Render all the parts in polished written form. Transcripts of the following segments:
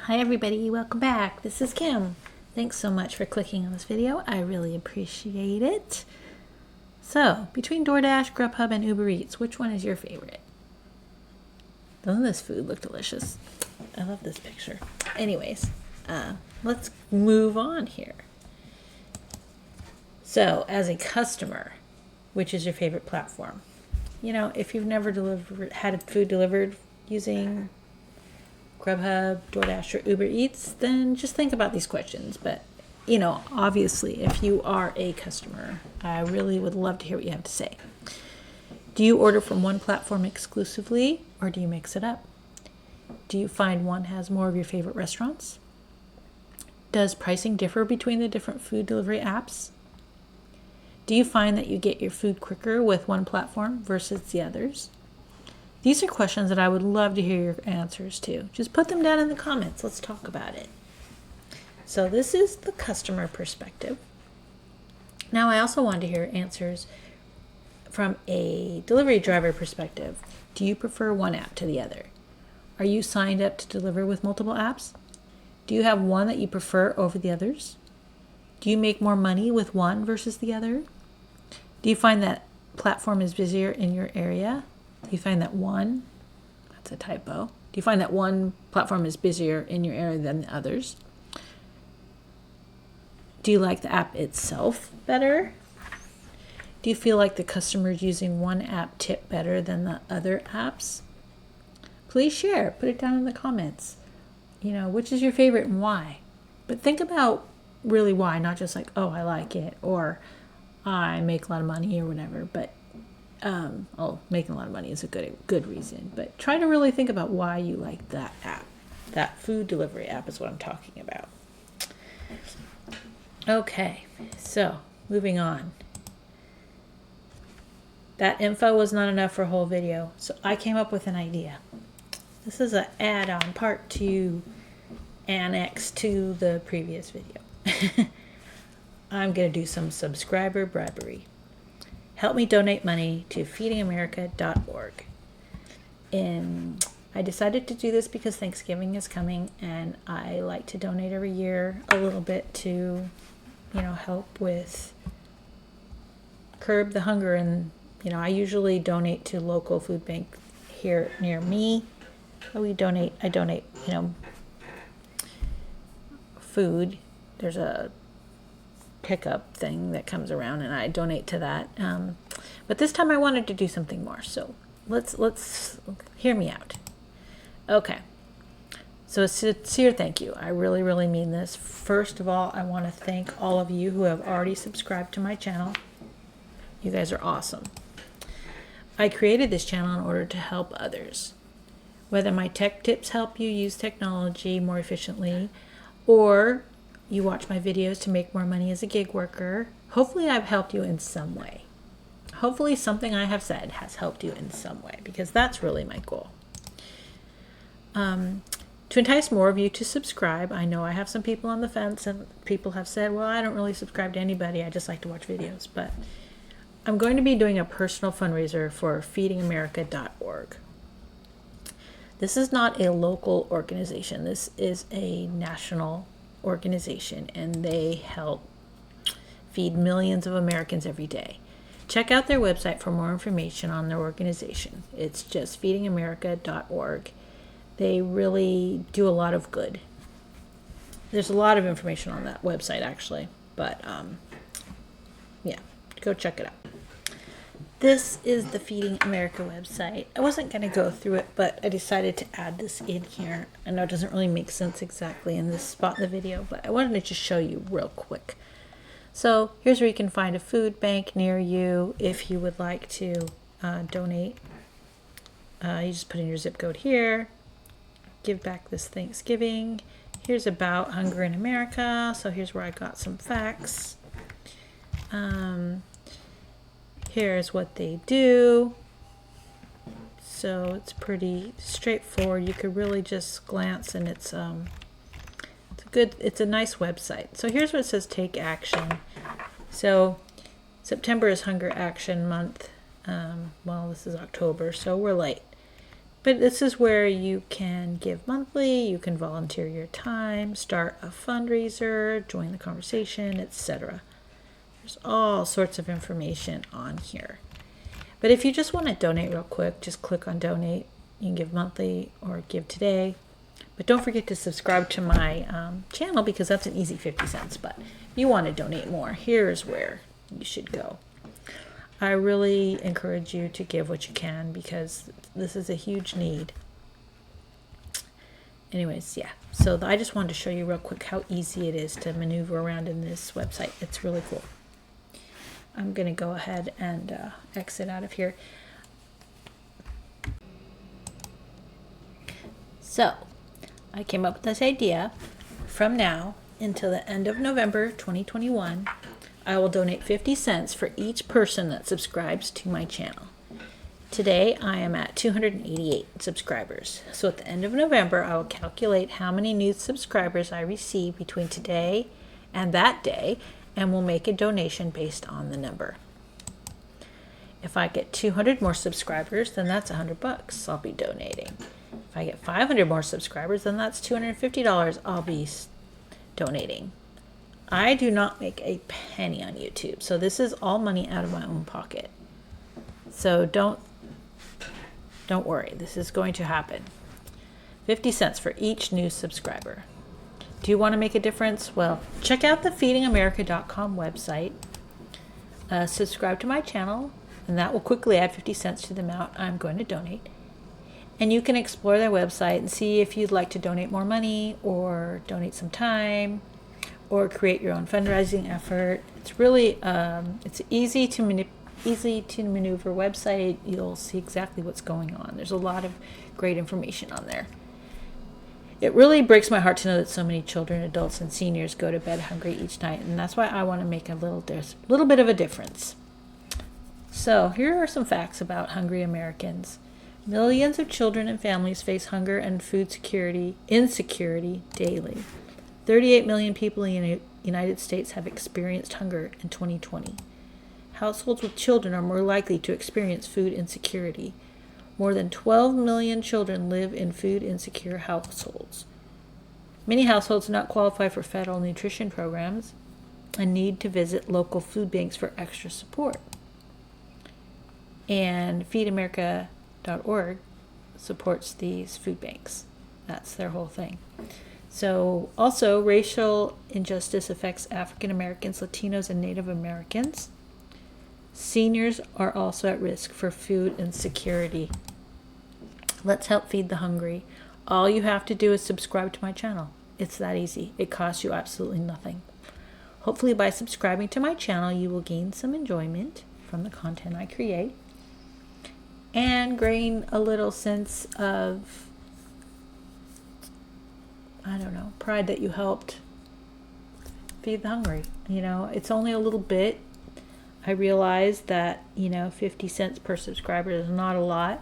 Hi everybody, welcome back. This is Kim. Thanks so much for clicking on this video. I really appreciate it. So, between Doordash, Grubhub, and Uber Eats, which one is your favorite? Doesn't this food look delicious? I love this picture. Anyways, let's move on here. So, as a customer, which is your favorite platform? You know, if you've never had food delivered using Grubhub, Doordash, or Uber Eats, then just think about these questions. But, you know, obviously, if you are a customer, I really would love to hear what you have to say. Do you order from one platform exclusively, or do you mix it up? Do you find one has more of your favorite restaurants? Does pricing differ between the different food delivery apps? Do you find that you get your food quicker with one platform versus the others? These are questions that I would love to hear your answers to. Just put them down in the comments. Let's talk about it. So this is the customer perspective. Now I also want to hear answers from a delivery driver perspective. Do you prefer one app to the other? Are you signed up to deliver with multiple apps? Do you have one that you prefer over the others? Do you make more money with one versus the other? Do you find that platform is busier in your area? Do you find that that's a typo. Do you find that one platform is busier in your area than the others? Do you like the app itself better? Do you feel like the customers using one app tip better than the other apps? Please share. Put it down in the comments. You know, which is your favorite and why? But think about really why, not just like, oh, I like it, or I make a lot of money or whatever. But making a lot of money is a good reason. But try to really think about why you like that app. That food delivery app is what I'm talking about. Okay, so moving on. That info was not enough for a whole video, so I came up with an idea. This is an add-on, part 2, annex to the previous video. I'm going to do some subscriber bribery. Help me donate money to feedingamerica.org. And I decided to do this because Thanksgiving is coming, and I like to donate every year a little bit to, you know, help with curb the hunger. And, you know, I usually donate to local food bank here near me. I donate, you know, food. There's a pickup thing that comes around, and I donate to that. But this time I wanted to do something more. So let's hear me out. Okay. So a sincere thank you. I really, really mean this. First of all, I want to thank all of you who have already subscribed to my channel. You guys are awesome. I created this channel in order to help others. Whether my tech tips help you use technology more efficiently, or you watch my videos to make more money as a gig worker, hopefully I've helped you in some way. Hopefully something I have said has helped you in some way, because that's really my goal. To entice more of you to subscribe, I know I have some people on the fence, and people have said, well, I don't really subscribe to anybody, I just like to watch videos. But I'm going to be doing a personal fundraiser for feedingamerica.org. This is not a local organization. This is a national organization, and they help feed millions of Americans every day. Check out their website for more information on their organization. It's just feedingamerica.org. They really do a lot of good. There's a lot of information on that website, actually, but yeah, go check it out. This is the Feeding America website. I wasn't going to go through it, but I decided to add this in here. I know it doesn't really make sense exactly in this spot in the video, but I wanted to just show you real quick. So here's where you can find a food bank near you if you would like to donate. You just put in your zip code here. Give back this Thanksgiving. Here's about hunger in America. So here's where I got some facts. Here's what they do. So it's pretty straightforward. You could really just glance, and it's a nice website. So here's what it says: take action. So September is Hunger Action Month. Well, this is October, so we're late. But this is where you can give monthly, you can volunteer your time, start a fundraiser, join the conversation, etc. There's all sorts of information on here. But if you just want to donate real quick, just click on donate. You can give monthly or give today. But don't forget to subscribe to my channel, because that's an easy 50 cents. But if you want to donate more, here's where you should go. I really encourage you to give what you can, because this is a huge need. Anyways, yeah. So I just wanted to show you real quick how easy it is to maneuver around in this website. It's really cool. I'm going to go ahead and exit out of here. So I came up with this idea. From now until the end of November 2021, I will donate 50 cents for each person that subscribes to my channel. Today I am at 288 subscribers. So at the end of November, I will calculate how many new subscribers I receive between today and that day, and will make a donation based on the number. If I get 200 more subscribers, then that's $100 I'll be donating. If I get 500 more subscribers, then that's $250 I'll be donating. I do not make a penny on YouTube, so this is all money out of my own pocket. So don't worry, this is going to happen. 50 cents for each new subscriber. Do you want to make a difference? Well, check out the feedingamerica.com website. Subscribe to my channel, and that will quickly add 50 cents to the amount I'm going to donate. And you can explore their website and see if you'd like to donate more money, or donate some time, or create your own fundraising effort. It's really it's easy to maneuver website. You'll see exactly what's going on. There's a lot of great information on there. It really breaks my heart to know that so many children, adults, and seniors go to bed hungry each night, and that's why I want to make a little bit of a difference. So here are some facts about hungry Americans. Millions of children and families face hunger and food insecurity daily. 38 million people in the United States have experienced hunger in 2020. Households with children are more likely to experience food insecurity. More than 12 million children live in food insecure households. Many households do not qualify for federal nutrition programs and need to visit local food banks for extra support. And feedamerica.org supports these food banks. That's their whole thing. So also, racial injustice affects African Americans, Latinos, and Native Americans. Seniors are also at risk for food insecurity. Let's help feed the hungry. All you have to do is subscribe to my channel. It's that easy. It costs you absolutely nothing. Hopefully by subscribing to my channel, you will gain some enjoyment from the content I create and gain a little sense of, pride that you helped feed the hungry. It's only a little bit. I realize that, 50 cents per subscriber is not a lot.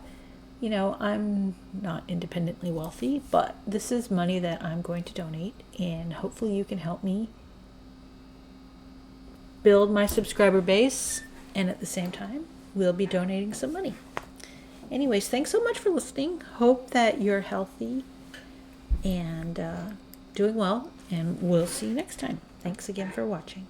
I'm not independently wealthy, but this is money that I'm going to donate, and hopefully you can help me build my subscriber base, and at the same time, we'll be donating some money. Anyways, thanks so much for listening. Hope that you're healthy and doing well, and we'll see you next time. Thanks again for watching.